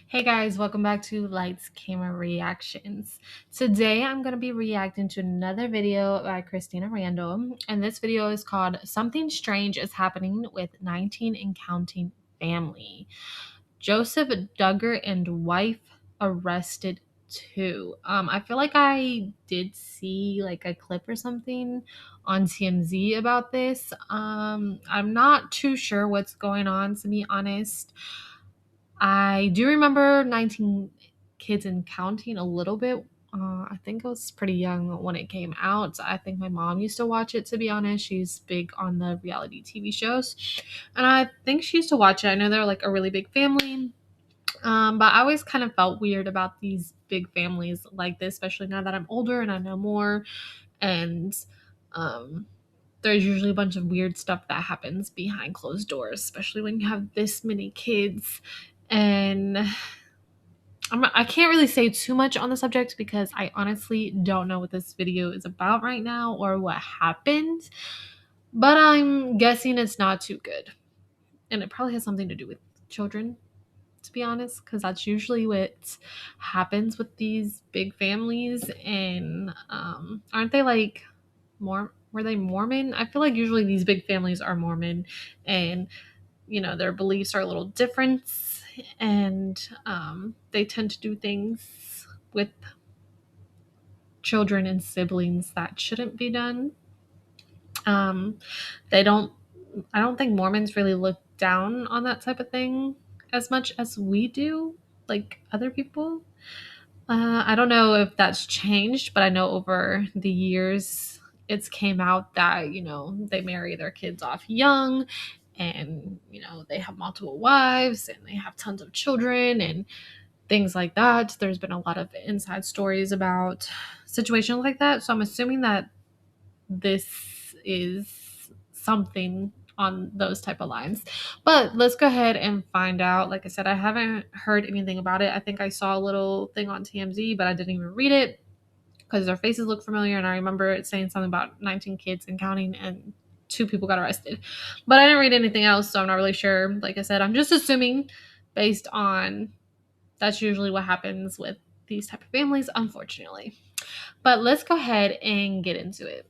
Hey guys, welcome back to Lights Camera Reactions. Today I'm going to be reacting to another video by Christina Randall, and this video is called Something Strange is Happening with 19 and Counting Family. Joseph Duggar and wife arrested too. I feel like I did see like a clip or something on TMZ about this. I'm not too sure what's going on, to be honest. I do remember 19 Kids and Counting a little bit. I think I was pretty young when it came out. I think my mom used to watch it, to be honest. She's big on the reality TV shows. And I think she used to watch it. I know they're like a really big family. But I always kind of felt weird about these big families like this, especially now that I'm older and I know more. And um, there's usually a bunch of weird stuff that happens behind closed doors, especially when you have this many kids. And I can't really say too much on the subject because I honestly don't know what this video is about right now or what happened. But I'm guessing it's not too good. And it probably has something to do with children, to be honest, because that's usually what happens with these big families. And aren't they like more? Were they Mormon? I feel like usually these big families are Mormon, and their beliefs are a little different, and they tend to do things with children and siblings that shouldn't be done. um they don't I don't think Mormons really look down on that type of thing as much as we do, like other people. I don't know if that's changed, but I know over the years it's came out that they marry their kids off young, and they have multiple wives and they have tons of children and things like that. There's been a lot of inside stories about situations like that, so I'm assuming that this is something on those type of lines. But let's go ahead and find out. Like I said, I haven't heard anything about it. I think I saw a little thing on TMZ, but I didn't even read it because their faces look familiar, and I remember it saying something about 19 kids and counting, and 2 people got arrested. But I didn't read anything else, so I'm not really sure. Like I said, I'm just assuming based on that's usually what happens with these type of families, unfortunately. But let's go ahead and get into it.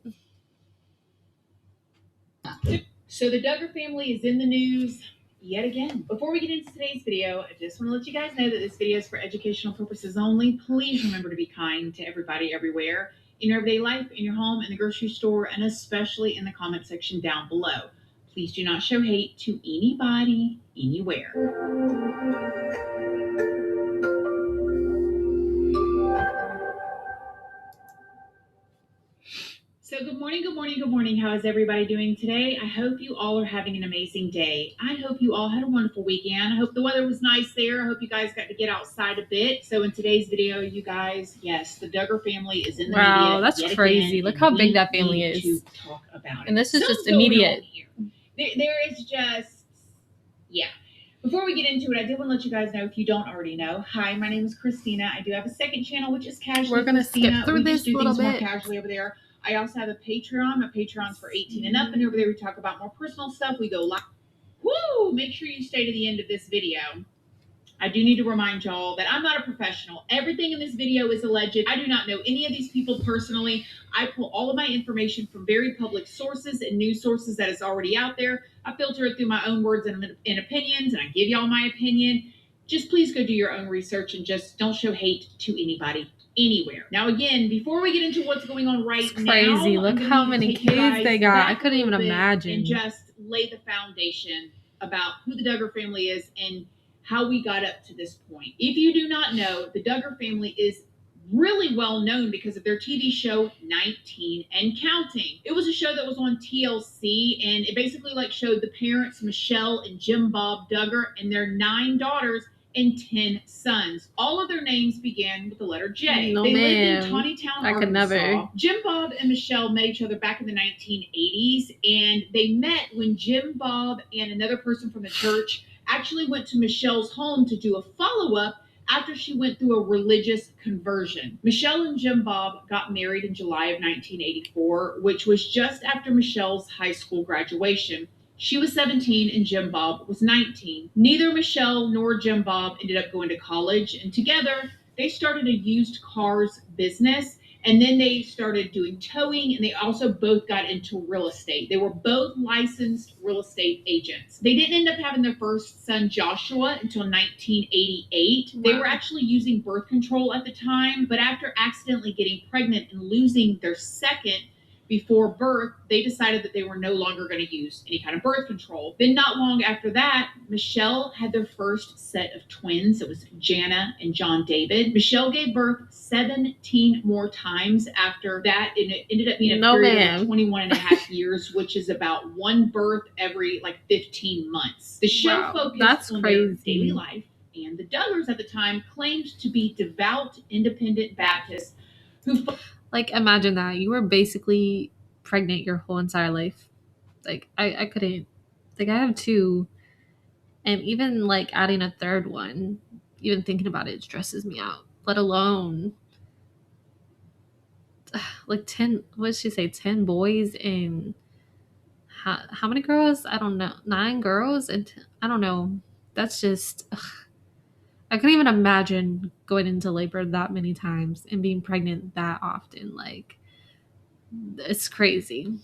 So the Duggar family is in the news yet again. Before we get into today's video, I just want to let you guys know that this video is for educational purposes only. Please remember to be kind to everybody everywhere in your everyday life, in your home, in the grocery store, and especially in the comment section down below. Please do not show hate to anybody, anywhere. So good morning, good morning, good morning. How is everybody doing today? I hope you all are having an amazing day. I hope you all had a wonderful weekend. I hope the weather was nice there. I hope you guys got to get outside a bit. So in today's video, you guys, yes, the Duggar family is in the media. Wow, that's crazy. Look how big that family is. To talk about and this is just going on immediate. here. There is just, yeah. Before we get into it, I did want to let you guys know, if you don't already know, hi, my name is Christina. I do have a second channel, which is Casually We're gonna Christina. skip through We this just do little things more bit. casually over there. I also have a Patreon. My Patreon's for 18 and up, and over there we talk about more personal stuff. We go live. Woo! Make sure you stay to the end of this video. I do need to remind y'all that I'm not a professional. Everything in this video is alleged. I do not know any of these people personally. I pull all of my information from very public sources and news sources that is already out there. I filter it through my own words and opinions, and I give y'all my opinion. Just please go do your own research and just don't show hate to anybody anywhere. Now, again, before we get into what's going on right now, crazy. Look how many kids they got. I couldn't even imagine. And just lay the foundation about who the Duggar family is and how we got up to this point. If you do not know, the Duggar family is really well known because of their TV show 19 and Counting. It was a show that was on TLC, and it basically showed the parents, Michelle and Jim Bob Duggar, and their 9 daughters and 10 sons. All of their names began with the letter J. No, they ma'am. lived in Tawnytown, I could Arkansas. never. Jim Bob and Michelle met each other back in the 1980s, and they met when Jim Bob and another person from the church actually went to Michelle's home to do a follow-up after she went through a religious conversion. Michelle and Jim Bob got married in July of 1984, which was just after Michelle's high school graduation. She was 17 and Jim Bob was 19. Neither Michelle nor Jim Bob ended up going to college, and together they started a used cars business. And then they started doing towing, and they also both got into real estate. They were both licensed real estate agents. They didn't end up having their first son, Joshua, until 1988. Wow. They were actually using birth control at the time, but after accidentally getting pregnant and losing their second before birth, they decided that they were no longer going to use any kind of birth control. Then, not long after that, Michelle had their first set of twins. It was Jana and John David. Michelle gave birth 17 more times after that, and it ended up being a period of 21 and a half years, which is about one birth every 15 months. The show focused on their daily life, and the Duggars at the time claimed to be devout independent Baptists who imagine that you were basically pregnant your whole entire life. I couldn't. I have two, and even adding a third one, even thinking about it stresses me out, let alone 10, what did she say, 10 boys and how many girls? I don't know, 9 girls and I don't know. That's just I couldn't even imagine going into labor that many times and being pregnant that often. It's crazy.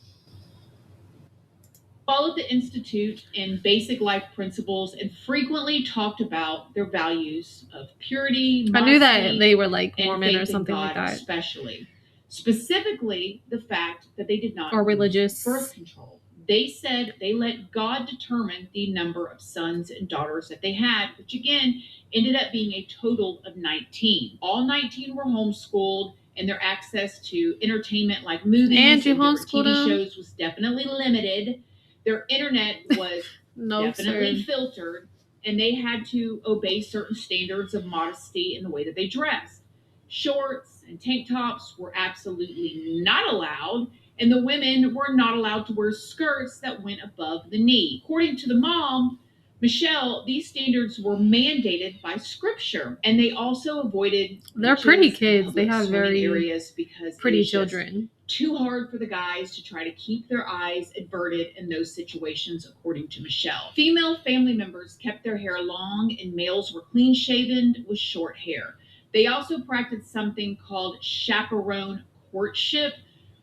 Followed the Institute in basic life principles and frequently talked about their values of purity, modesty, I knew that they were Mormon or something like that. Especially. Specifically, the fact that they did not or religious birth control. They said they let God determine the number of sons and daughters that they had, which again ended up being a total of 19. All 19 were homeschooled, and their access to entertainment like movies and different TV shows was definitely limited. Their internet was definitely filtered, and they had to obey certain standards of modesty in the way that they dressed. Shorts and tank tops were absolutely not allowed, and the women were not allowed to wear skirts that went above the knee. According to the mom, Michelle, these standards were mandated by scripture, and they also avoided. They're pretty kids. They have very areas because pretty children. Too hard for the guys to try to keep their eyes averted in those situations, according to Michelle. Female family members kept their hair long, and males were clean shaven with short hair. They also practiced something called chaperone courtship,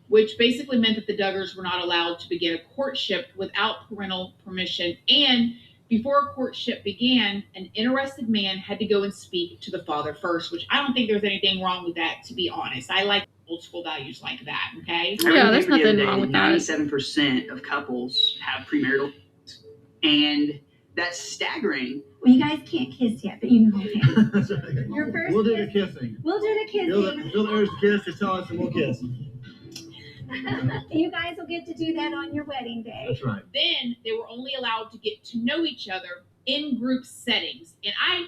which basically meant that the Duggars were not allowed to begin a courtship without parental permission, and before a courtship began, an interested man had to go and speak to the father first, which I don't think there's anything wrong with that, to be honest. I like old school values like that, okay? Yeah, there's nothing wrong with that. 97% of couples have premarital, and that's staggering. Well, you guys can't kiss yet, but you can hold hands. That's right. Your first We'll do kiss. the kissing. We'll do the kissing. Bill the urge to kiss, just tell us and we'll kiss. You guys will get to do that on your wedding day. That's right. Then they were only allowed to get to know each other in group settings. And I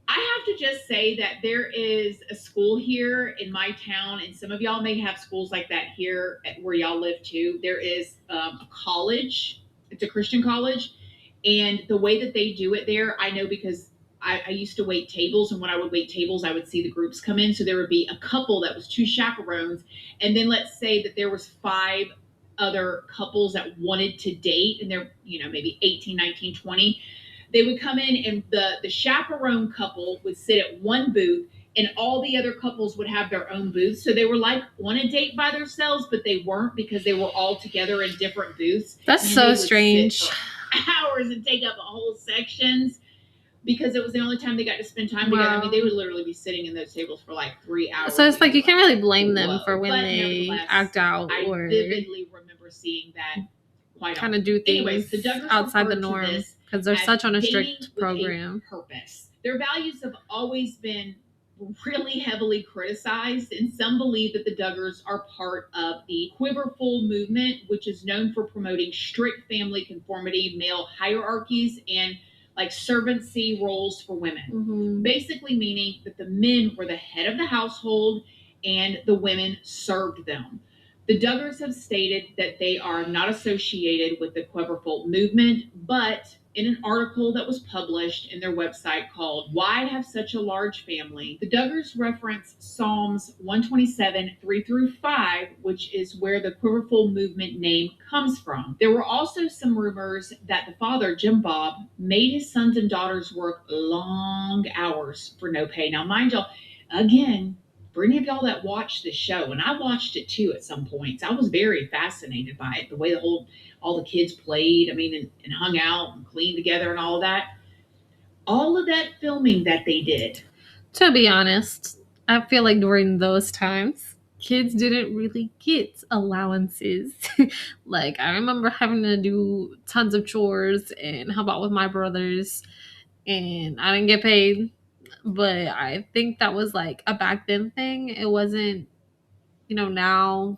have to just say that there is a school here in my town, and some of y'all may have schools like that here where y'all live too. There is a college. It's a Christian college. And the way that they do it there, I know because I used to wait tables, and when I would wait tables, I would see the groups come in. So there would be a couple that was 2 chaperones, and then let's say that there was 5 other couples that wanted to date, and they're maybe 18, 19, 20. They would come in, and the chaperone couple would sit at one booth, and all the other couples would have their own booths. So they were on a date by themselves, but they weren't, because they were all together in different booths. That's so strange. Hours and take up whole sections, because it was the only time they got to spend time together. I mean, they would literally be sitting in those tables for 3 hours. So it's you can't really blame them for when they act out. I vividly remember seeing that quite kind of do things the Duggars outside the norm, because they're such on a strict program. Purpose. Their values have always been really heavily criticized, and some believe that the Duggars are part of the Quiverful movement, which is known for promoting strict family conformity, male hierarchies, and servancy roles for women. Mm-hmm. Basically meaning that the men were the head of the household and the women served them. The Duggars have stated that they are not associated with the Quiverful movement, but in an article that was published in their website called Why Have Such a Large Family, the Duggars reference Psalms 127, 3 through 5, which is where the Quiverful movement name comes from. There were also some rumors that the father, Jim Bob, made his sons and daughters work long hours for no pay. Now, mind y'all, again, for any of y'all that watched the show, and I watched it too at some points, I was very fascinated by it, the way all the kids played, and hung out and cleaned together and all of that. All of that filming that they did. To be honest, I feel like during those times, kids didn't really get allowances. Like, I remember having to do tons of chores and help out with my brothers, and I didn't get paid. But I think that was like a back then thing. It wasn't, now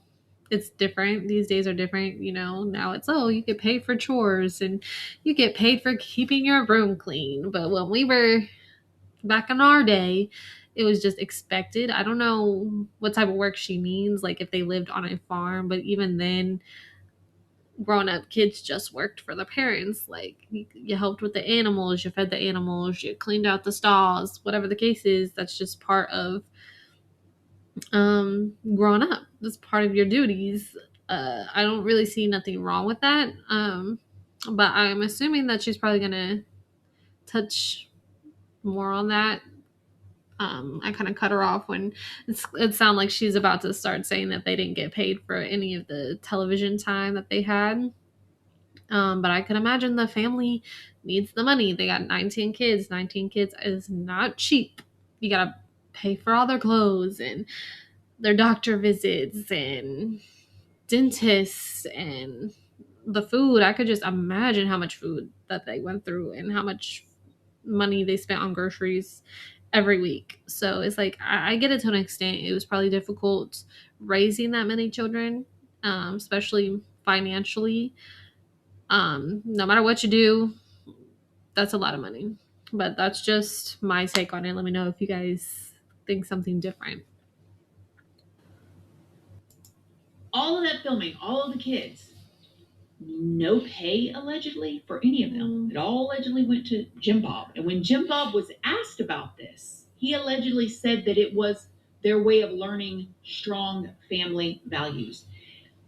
it's different. These days are different. Now it's, oh, you get paid for chores and you get paid for keeping your room clean. But when we were back in our day, it was just expected. I don't know what type of work she means, like if they lived on a farm, but even then, grown up kids just worked for their parents. Like you helped with the animals, you fed the animals, you cleaned out the stalls, whatever the case is. That's just part of growing up. That's part of your duties. I don't really see nothing wrong with that. But I'm assuming that she's probably gonna touch more on that. I kind of cut her off when it sounded like she's about to start saying that they didn't get paid for any of the television time that they had. But I can imagine the family needs the money. They got 19 kids. 19 kids is not cheap. You gotta pay for all their clothes and their doctor visits and dentists and the food. I could just imagine how much food that they went through and how much money they spent on groceries every week. So it's like, I get it to an extent. It was probably difficult raising that many children, especially financially. No matter what you do, that's a lot of money. But that's just my take on it. Let me know if you guys think something different. All of that filming, all of the kids, no pay allegedly for any of them. It all allegedly went to Jim Bob. And when Jim Bob was asked about this, he allegedly said that it was their way of learning strong family values.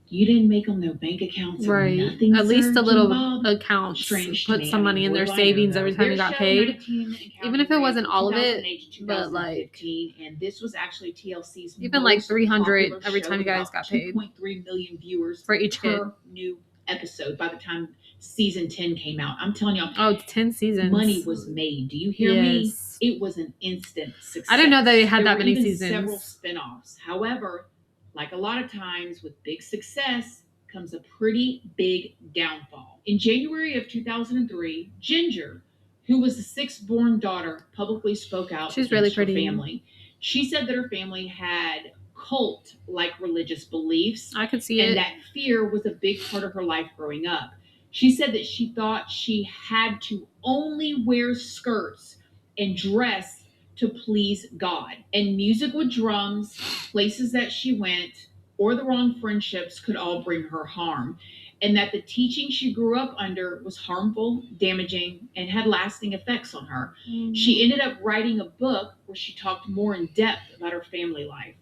You didn't make them no bank accounts or Right. nothing. At least sir, a little Jim Bob. accounts. Strange to Put me. some money in what their do I know, savings though? every time Their you got show, paid. 19 and Even counting, if it wasn't all of it, 2008 to but like 2015, and this was actually TLC's even like most 300 popular every show time you with guys about got paid 2.3 million viewers for each kid. per new episode by the time season 10 came out. I'm telling y'all, Oh, it's 10 seasons. money was made. Do you hear me? Yes. It was an instant success. I didn't know they had There that were many even seasons. several spin-offs. However, like a lot of times with big success comes a pretty big downfall. In January of 2003, Ginger, who was the sixth-born daughter, publicly spoke out She's really against her pretty. family. She said that her family had cult-like religious beliefs I could see and it. that fear was a big part of her life growing up. She said that she thought she had to only wear skirts and dress to please God. And music with drums, places that she went, or the wrong friendships could all bring her harm. And that the teaching she grew up under was harmful, damaging, and had lasting effects on her. She ended up writing a book where she talked more in depth about her family life.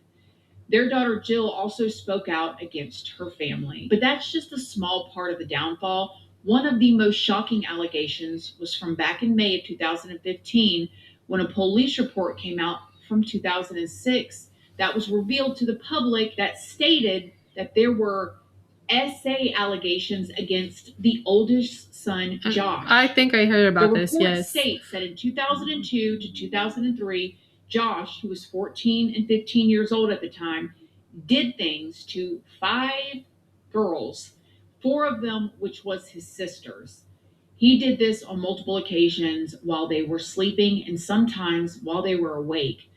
Their daughter Jill also spoke out against her family. But that's just a small part of the downfall. One of the most shocking allegations was from back in May of 2015 when a police report came out from 2006 that was revealed to the public that stated that there were SA allegations against the oldest son, Josh. I think I heard about the this, report yes. states that in 2002 to 2003, Josh, who was 14 and 15 years old at the time, did things to 5 girls, 4 of them which was his sisters. He did this on multiple occasions while they were sleeping and sometimes while they were awake.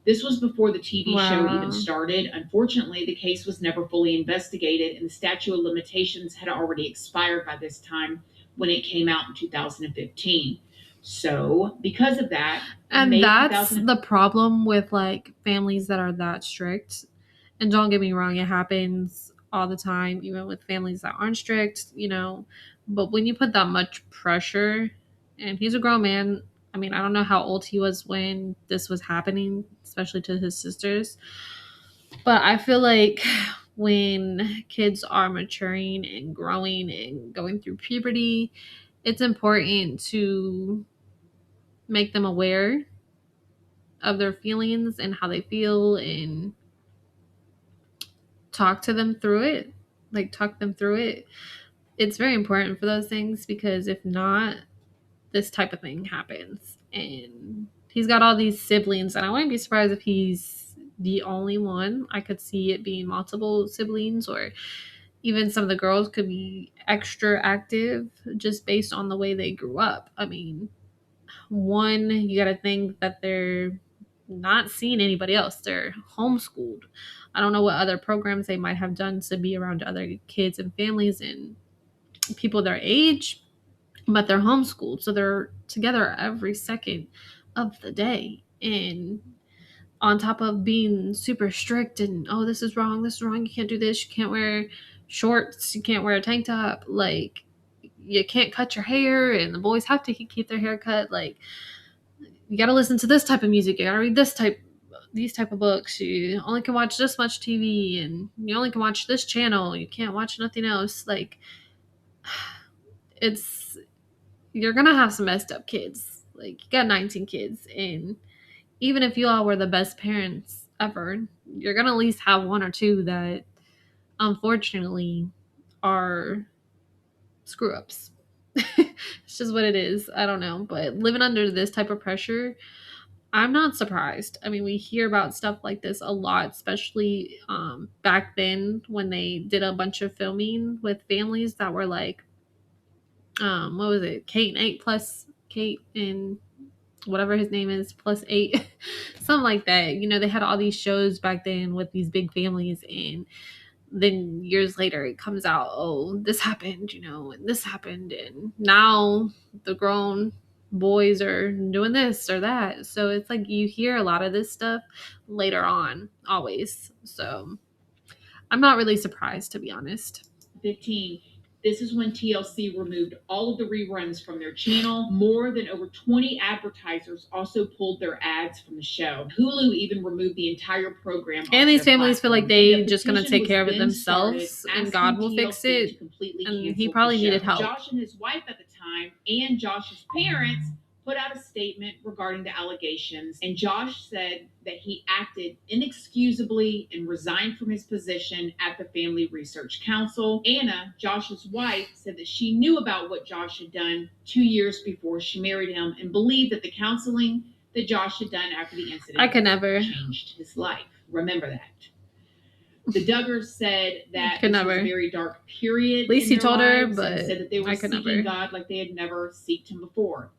This was before the TV show Wow. even started. Unfortunately, the case was never fully investigated and the statute of limitations had already expired by this time when it came out in 2015. So, because of that, And May that's 2000 the problem with like families that are that strict. And don't get me wrong, it happens all the time, even with families that aren't strict. But when you put that much pressure, and he's a grown man, I mean, I don't know how old he was when this was happening, especially to his sisters. But I feel like when kids are maturing and growing and going through puberty, it's important to make them aware of their feelings and how they feel and talk to them through it. Like, talk them through it. It's very important for those things, because if not, this type of thing happens. And he's got all these siblings, and I wouldn't be surprised if he's the only one. I could see it being multiple siblings, or even some of the girls could be extra active just based on the way they grew up. I mean, one, you got to think that they're not seeing anybody else. They're homeschooled. I don't know what other programs they might have done to be around other kids and families and people their age, but they're homeschooled. So they're together every second of the day. And on top of being super strict and, oh, this is wrong, you can't do this, you can't wear shorts, you can't wear a tank top, like, you can't cut your hair, and the boys have to keep their hair cut. Like, you got to listen to this type of music, you got to read these type of books, you only can watch this much TV, and you only can watch this channel, you can't watch nothing else. Like, it's, you're gonna have some messed up kids. Like, you got 19 kids, and even if you all were the best parents ever, you're gonna at least have one or two that unfortunately are screw ups. It's just what it is. I don't know. But living under this type of pressure, I'm not surprised. I mean, we hear about stuff like this a lot, especially back then when they did a bunch of filming with families that were like, what was it? Kate and whatever his name is, plus 8, something like that. You know, they had all these shows back then with these big families, and then years later it comes out, oh, this happened, you know, and this happened, and now the grown boys are doing this or that. So it's like you hear a lot of this stuff later on, always. So I'm not really surprised, to be honest. 15. This is when TLC removed all of the reruns from their channel. More than over 20 advertisers also pulled their ads from the show. Hulu even removed the entire program. And these families feel like they just gonna take care of it then themselves, started and God will asking fix TLC to it. completely And he cancel probably the show. needed help. Josh and his wife at the time, and Josh's parents, put out a statement regarding the allegations, and Josh said that he acted inexcusably and resigned from his position at the Family Research Council. Anna, Josh's wife, said that she knew about what Josh had done 2 years before she married him, and believed that the counseling that Josh had done after the incident I could never. changed his life. Remember that. The Duggars said that Could this never. was a very dark period. At least in he their told her, lives, but and said that they were I could seeking never. God like they had never seeked him before.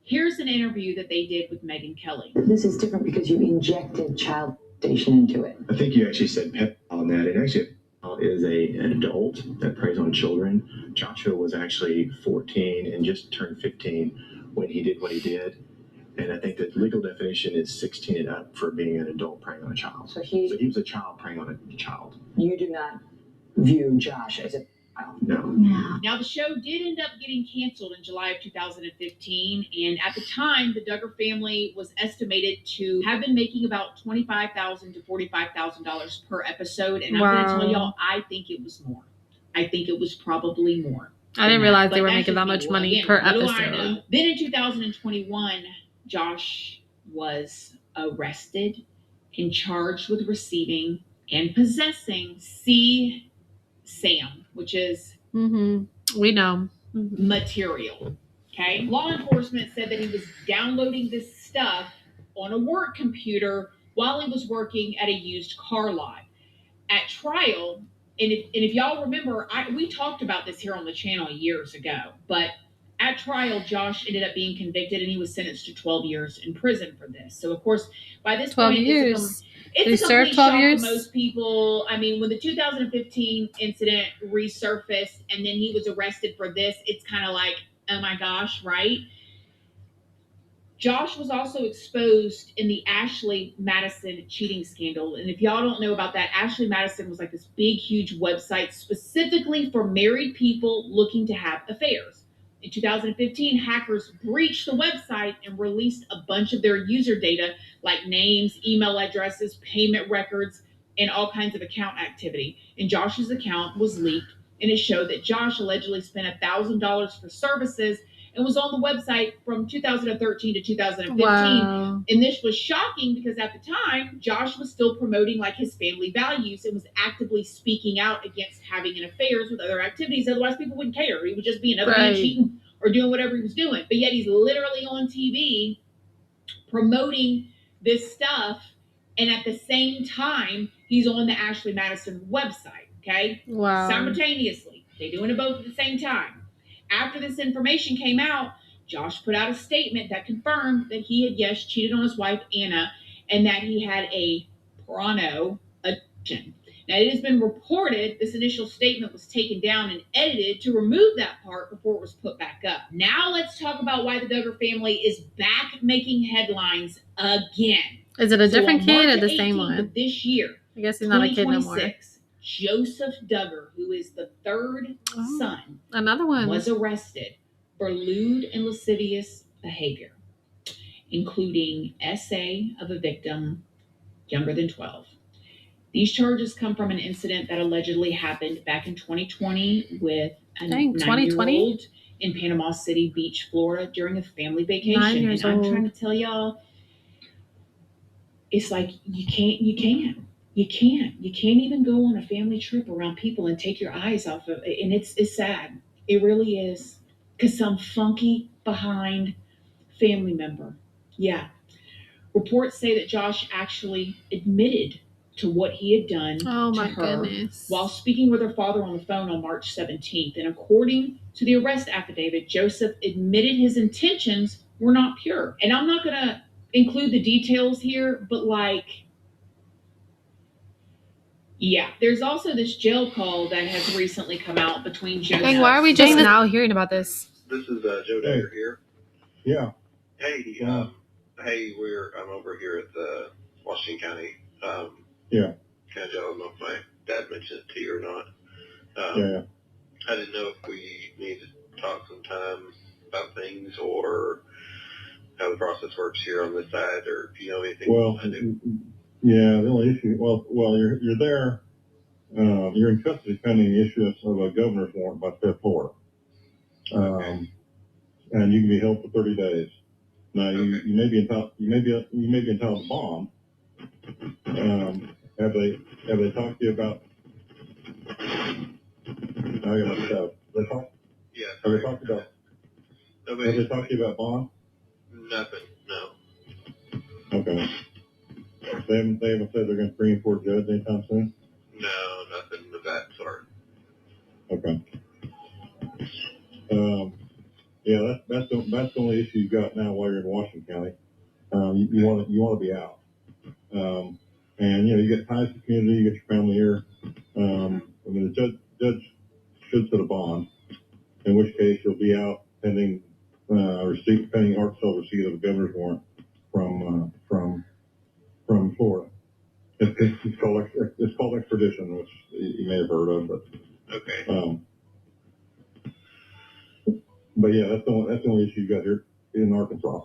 Here's an interview that they did with Megyn Kelly. This is different because you injected child station into it. I think you actually said pet on that. And actually, is an adult that preys on children. Joshua was actually 14 and just turned 15 when he did what he did. And I think the legal definition is 16 and up for being an adult preying on a child. So he was a child preying on a child. You do not view Josh as a No. Now, the show did end up getting canceled in July of 2015, and at the time, the Duggar family was estimated to have been making about $25,000 to $45,000 per episode, and I'm going to tell y'all, I think it was more. I think it was probably more. I didn't realize they But were that's making just that me. much Well, money again, per what do I episode. know? Then in 2021, Josh was arrested and charged with receiving and possessing CSAM, which is We know. material. Okay. Law enforcement said that he was downloading this stuff on a work computer while he was working at a used car lot. At trial, and if y'all remember, we talked about this here on the channel years ago, but at trial, Josh ended up being convicted and he was sentenced to 12 years in prison for this. So, of course, by this 12 point, years. it's a served complete 12 shock years? to most people. I mean, when the 2015 incident resurfaced and then he was arrested for this, it's kind of like, oh my gosh, right? Josh was also exposed in the Ashley Madison cheating scandal. And if y'all don't know about that, Ashley Madison was like this big, huge website specifically for married people looking to have affairs. In 2015, hackers breached the website and released a bunch of their user data, like names, email addresses, payment records, and all kinds of account activity. And Josh's account was leaked, and it showed that Josh allegedly spent $1,000 for services and was on the website from 2013 to 2015. Wow. And this was shocking because at the time, Josh was still promoting like his family values and was actively speaking out against having an affairs with other activities. Otherwise, people wouldn't care. He would just be another man Right. cheating or doing whatever he was doing. But yet he's literally on TV promoting this stuff. And at the same time, he's on the Ashley Madison website. Okay. Wow. Simultaneously. They're doing it both at the same time. After this information came out, Josh put out a statement that confirmed that he had, yes, cheated on his wife, Anna, and that he had a porno addiction. Now, it has been reported this initial statement was taken down and edited to remove that part before it was put back up. Now, let's talk about why the Duggar family is back making headlines again. Is it a different on kid or March the same 18th one? of this year, I guess he's not a kid no more. 2026, Joseph Duggar, who is the third son, Another one. was arrested for lewd and lascivious behavior, including essay of a victim younger than 12. These charges come from an incident that allegedly happened back in 2020 with a 9-year-old in Panama City Beach, Florida, during a family vacation. 9 years and I'm old. trying to tell y'all, it's like you can't even go on a family trip around people and take your eyes off of it. And it's sad. It really is. Because some funky behind family member. Yeah. Reports say that Josh actually admitted to what he had done Oh to my her goodness. while speaking with her father on the phone on March 17th. And according to the arrest affidavit, Joseph admitted his intentions were not pure. And I'm not going to include the details here, but yeah, there's also this jail call that has recently come out between Joseph. Dang, why are we just now hearing about this? This is Joe Dagger here. Yeah. Hey, hey, I'm over here at the Washington County. Yeah. I don't know if my dad mentioned it to you or not. Yeah. I didn't know if we need to talk sometime about things or how the process works here on this side, or if you know anything. Well, I do. yeah. The only issue. Well, you're there. You're in custody pending the issuance of a governor's warrant by Fifth Florida. And you can be held for 30 days. Now you may be entitled to bond. Have they talked to you about? They talk. Yeah. Have they talked about? Nobody. Have they talked to you about bond? Nothing. No. Okay. They haven't said they're going to bring you before a judge anytime soon. No, nothing of that sort. Okay. Yeah, that's the only issue you've got now while you're in Washington County. You want to be out. And you get ties to the community, you get your family here. The judge should set a bond, in which case you'll be out pending pending Arkansas receipt of a governor's warrant from Florida. It's called extradition, which you may have heard of, but okay. But yeah, that's the only issue you got here in Arkansas.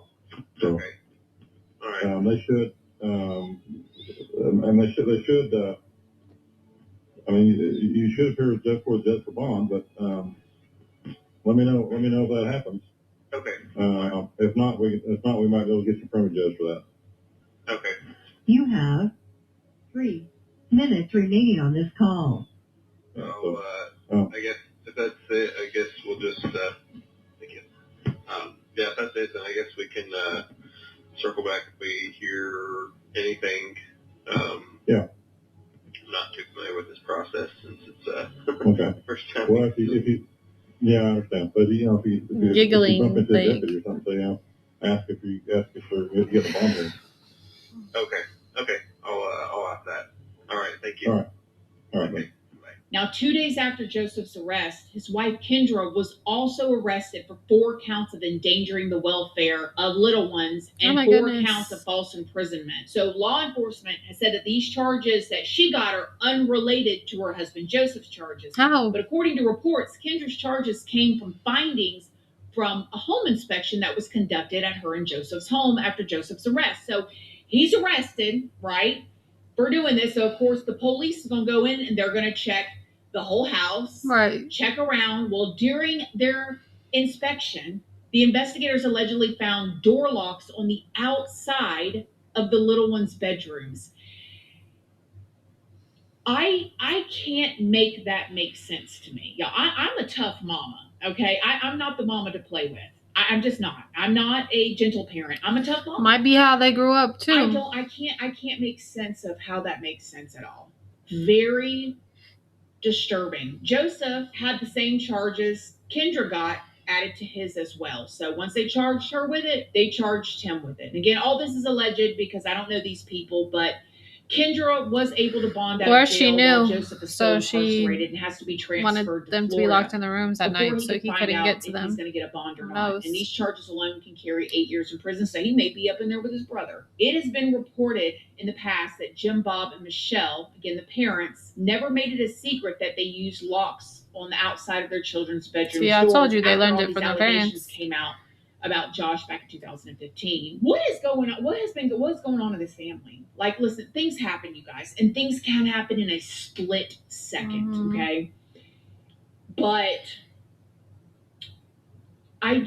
So, okay. All right. They should. They should. You should appear before the judge for bond, but let me know if that happens. Okay. If not, we might be able to get you from a judge for that. Okay. You have 3 minutes remaining on this call. I guess if that's it, I guess we'll just yeah, if that's it, then I guess we can circle back if we hear anything. Yeah. I'm not too familiar with this process since it's okay. First time. Well, if you yeah, I understand. But if you bump into a deputy or something, ask if you get a bond here. Okay. I'll ask that. All right. Thank you. All right. Okay. Bye. Now, 2 days after Joseph's arrest, his wife Kendra was also arrested for 4 counts of endangering the welfare of little ones Oh and my 4 goodness. counts of false imprisonment. So, law enforcement has said that these charges that she got are unrelated to her husband Joseph's charges. How? But according to reports, Kendra's charges came from findings from a home inspection that was conducted at her and Joseph's home after Joseph's arrest. So, he's arrested, right, for doing this. So, of course, the police is going to go in and they're going to check the whole house, Right. check around. Well, during their inspection, the investigators allegedly found door locks on the outside of the little ones' bedrooms. I can't make that make sense to me. Yeah, I'm a tough mama, okay? I'm not the mama to play with. I'm just not. I'm not a gentle parent. I'm a tough mama. Might be how they grew up too. I can't make sense of how that makes sense at all. Very disturbing. Joseph had the same charges Kendra got added to his as well. So once they charged her with it, they charged him with it. And again, all this is alleged because I don't know these people, but Kendra was able to bond out Or of she jail while knew, Joseph is so still she incarcerated and has to be wanted transferred them to to be Florida locked in the rooms at before night so could he find couldn't out get to if them. he's going to get a bond or Who not. knows? And these charges alone can carry 8 years in prison, so he may be up in there with his brother. It has been reported in the past that Jim Bob and Michelle, again the parents, never made it a secret that they used locks on the outside of their children's bedroom See, I doors told you they after learned all it these from their allegations parents. came out about Josh back in 2015. What is going on? What's going on in this family? Like, listen, things happen, you guys, and things can happen in a split second, okay? But I don't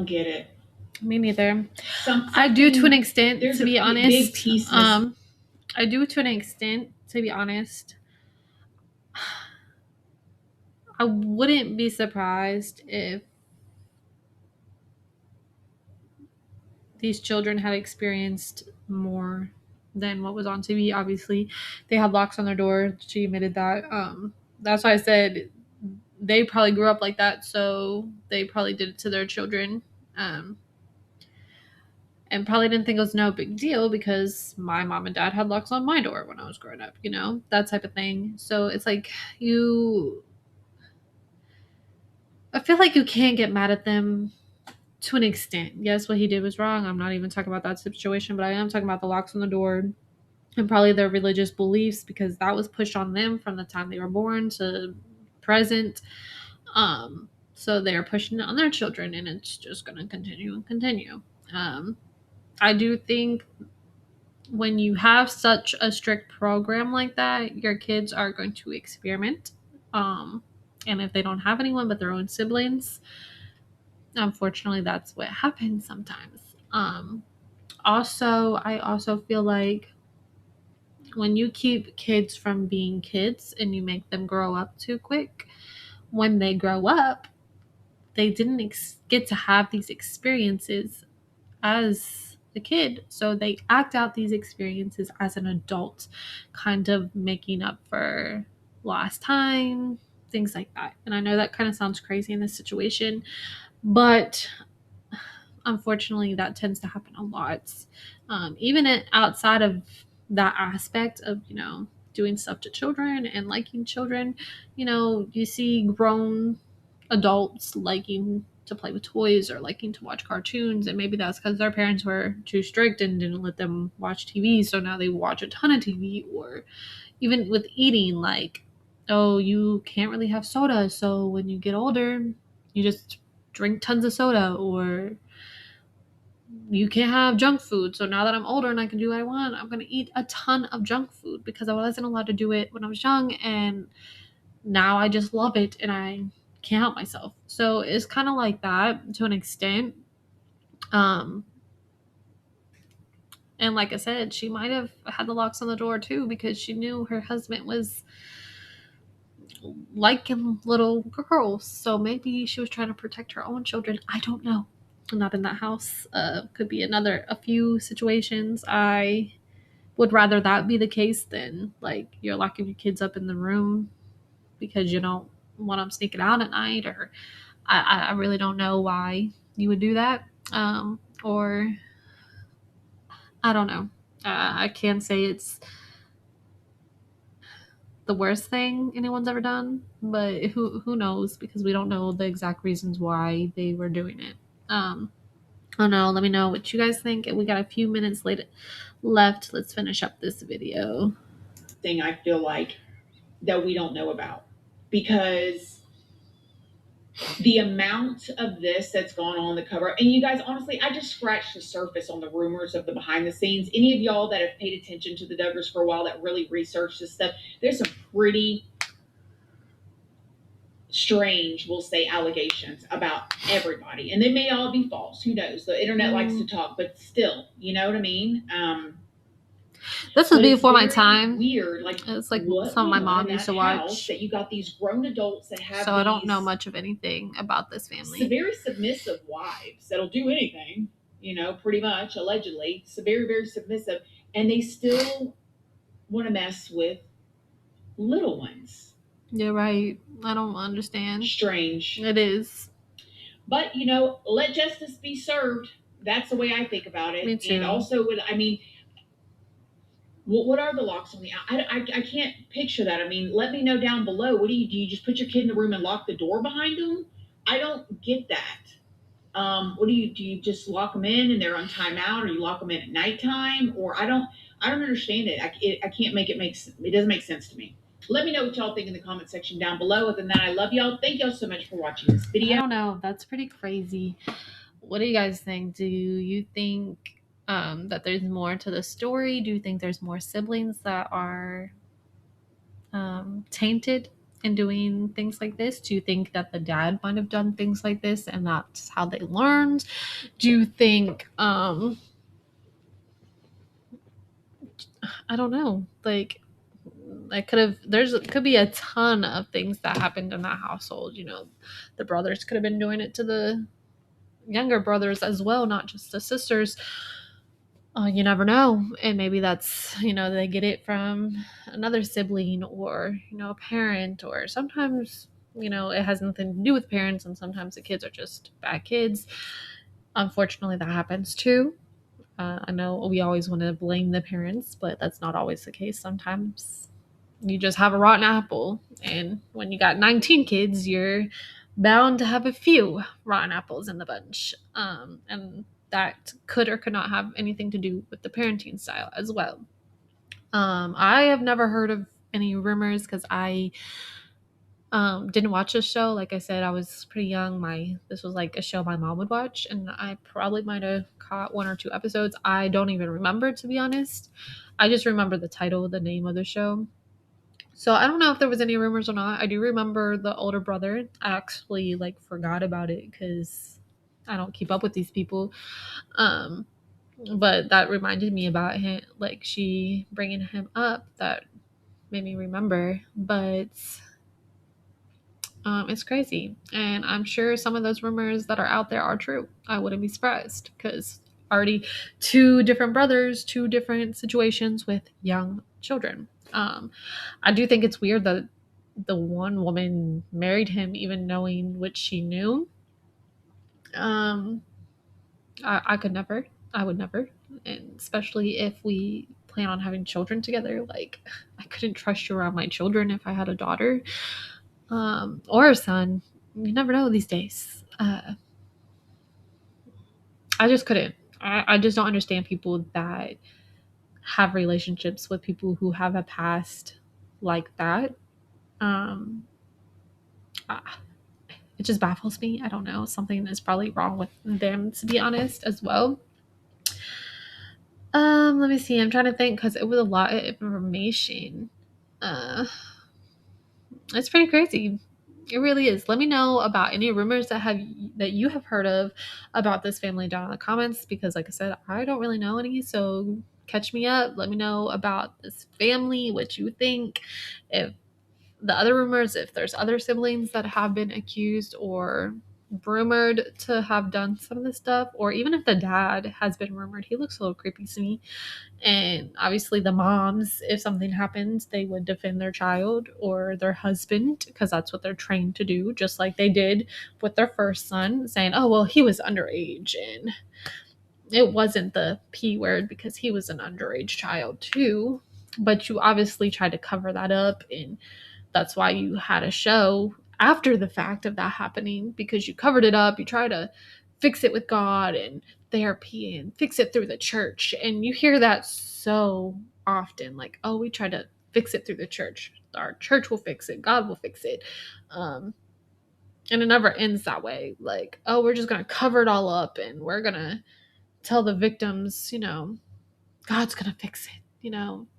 get it. Me neither. Something, I do to an extent, there's to be a honest. big piece missing. I do to an extent, to be honest. I wouldn't be surprised if these children had experienced more than what was on TV. Obviously, they had locks on their door. She admitted that. That's why I said they probably grew up like that, so they probably did it to their children. And probably didn't think it was no big deal because my mom and dad had locks on my door when I was growing up, that type of thing. So it's like I feel like you can't get mad at them to an extent. Yes, what he did was wrong. I'm not even talking about that situation, but I am talking about the locks on the door and probably their religious beliefs because that was pushed on them from the time they were born to present. So they're pushing it on their children and it's just going to continue and continue. I do think when you have such a strict program like that, your kids are going to experiment. And if they don't have anyone but their own siblings, unfortunately, that's what happens sometimes. I also feel like when you keep kids from being kids and you make them grow up too quick, when they grow up, they didn't get to have these experiences as a kid. So they act out these experiences as an adult, kind of making up for lost time, things like that. And I know that kind of sounds crazy in this situation, but unfortunately that tends to happen a lot. Even outside of that aspect of, doing stuff to children and liking children, you see grown adults liking to play with toys or liking to watch cartoons, and maybe that's because their parents were too strict and didn't let them watch TV, so now they watch a ton of TV. Or even with eating, like, oh, you can't really have soda, so when you get older you just drink tons of soda. Or you can't have junk food, so now that I'm older and I can do what I want, I'm going to eat a ton of junk food because I wasn't allowed to do it when I was young, and now I just love it and I can't help myself. So it's kind of like that to an extent. And like I said, she might have had the locks on the door too because she knew her husband was liking little girls. So maybe she was trying to protect her own children. I don't know. I'm not in that house. Could be a few situations. I would rather that be the case than like you're locking your kids up in the room because you don't want them sneaking out at night, or I really don't know why you would do that. Or I don't know. I can't say it's the worst thing anyone's ever done, but who knows, because we don't know the exact reasons why they were doing it. I don't know. Let me know what you guys think. We got a few minutes left. Let's finish up this video. Thing I feel like that we don't know about, because the amount of this that's gone on the cover, and you guys, honestly, I just scratched the surface on the rumors of the behind the scenes. Any of y'all that have paid attention to the Duggars for a while, that really researched this stuff, there's some pretty strange, we'll say, allegations about everybody, and they may all be false. Who knows? The internet likes to talk, but still, you know what I mean? This was before my time. Weird, like it's like some of my mom used to watch. That you got these grown adults that have. So I don't know much of anything about this family. Very submissive wives that'll do anything, you know, pretty much, allegedly. So very, very submissive, and they still want to mess with little ones. You're right. I don't understand. Strange. It is. But, you know, let justice be served. That's the way I think about it. Me too. And also, what are the locks on the I can't picture that. I mean, let me know down below. Do you just put your kid in the room and lock the door behind them? I don't get that. Do you just lock them in and they're on timeout, or you lock them in at nighttime? Or I don't understand it. I can't make it it doesn't make sense to me. Let me know what y'all think in the comment section down below. Other than that, I love y'all. Thank y'all so much for watching this video. I don't know. That's pretty crazy. What do you guys think? Do you think that there's more to the story? Do you think there's more siblings that are tainted in doing things like this? Do you think that the dad might have done things like this and that's how they learned? Do you think I don't know, like could be a ton of things that happened in that household. You know, the brothers could have been doing it to the younger brothers as well, not just the sisters. You never know. And maybe that's, you know, they get it from another sibling, or, you know, a parent, or sometimes, you know, it has nothing to do with parents, and sometimes the kids are just bad kids. Unfortunately, that happens too. I know we always want to blame the parents, but that's not always the case. Sometimes you just have a rotten apple, and when you got 19 kids, you're bound to have a few rotten apples in the bunch. And that could or could not have anything to do with the parenting style as well. I have never heard of any rumors because I didn't watch this show. Like I said, I was pretty young. This was like a show my mom would watch, and I probably might have caught 1 or 2 episodes. I don't even remember, to be honest. I just remember the title, the name of the show. So I don't know if there was any rumors or not. I do remember the older brother. I actually forgot about it because I don't keep up with these people. But that reminded me about him, she bringing him up, that made me remember. But it's crazy, and I'm sure some of those rumors that are out there are true. I wouldn't be surprised, because already 2 different brothers, 2 different situations with young children. I do think it's weird that the one woman married him even knowing what she knew. I could never. I would never. And especially if we plan on having children together. I couldn't trust you around my children if I had a daughter. Or a son. You never know these days. I just couldn't. I just don't understand people that have relationships with people who have a past like that. It just baffles me. I don't know. Something is probably wrong with them, to be honest, as well. Let me see. I'm trying to think, because it was a lot of information. It's pretty crazy. It really is. Let me know about any rumors that you have heard of about this family down in the comments, because like I said, I don't really know any. So catch me up. Let me know about this family, what you think. If the other rumors, if there's other siblings that have been accused or rumored to have done some of this stuff, or even if the dad has been rumored. He looks a little creepy to me. And obviously the moms, if something happens, they would defend their child or their husband, because that's what they're trained to do, just like they did with their first son, saying, oh, well, he was underage and it wasn't the P word because he was an underage child too, but you obviously tried to cover that up, and that's why you had a show after the fact of that happening, because you covered it up. You try to fix it with God and therapy and fix it through the church, and you hear that so often, like, oh, we tried to fix it through the church, our church will fix it, God will fix it. And it never ends that way, like, oh, we're just gonna cover it all up and we're gonna tell the victims, God's gonna fix it.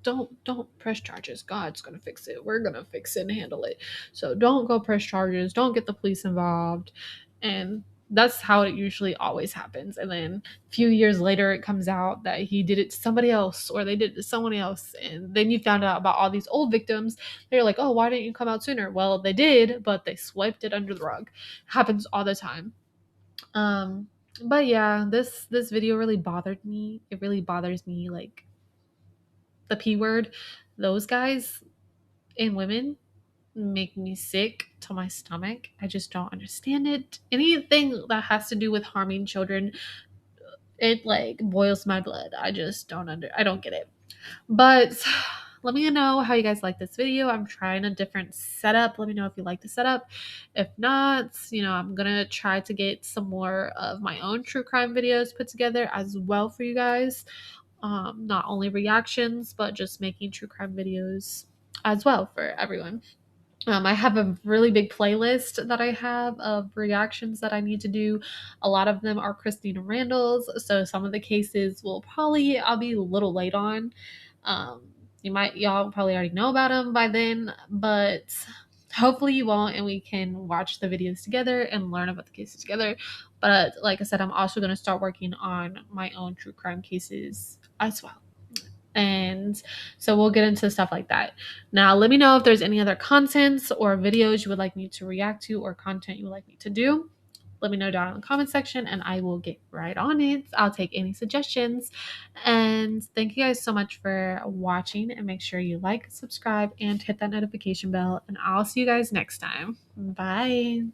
Don't press charges. God's gonna fix it. We're gonna fix it and handle it. So don't go press charges. Don't get the police involved. And that's how it usually always happens. And then a few years later, it comes out that he did it to somebody else, or they did it to someone else. And then you found out about all these old victims. They're like, oh, why didn't you come out sooner? Well, they did, but they swept it under the rug. Happens all the time. But yeah, this video really bothered me. It really bothers me, like, the P word. Those guys and women make me sick to my stomach. I just don't understand it. Anything that has to do with harming children, it like boils my blood. I just I don't get it. But let me know how you guys like this video. I'm trying a different setup. Let me know if you like the setup. If not, I'm gonna try to get some more of my own true crime videos put together as well for you guys. Not only reactions, but just making true crime videos as well for everyone. I have a really big playlist that I have of reactions that I need to do. A lot of them are Christina Randall's, so some of the cases I'll be a little late on. Y'all probably already know about them by then, but hopefully you won't, and we can watch the videos together and learn about the cases together. But like I said, I'm also going to start working on my own true crime cases as well. And so we'll get into stuff like that. Now, let me know if there's any other contents or videos you would like me to react to, or content you would like me to do. Let me know down in the comment section and I will get right on it. I'll take any suggestions. And thank you guys so much for watching, and make sure you like, subscribe, and hit that notification bell. And I'll see you guys next time. Bye.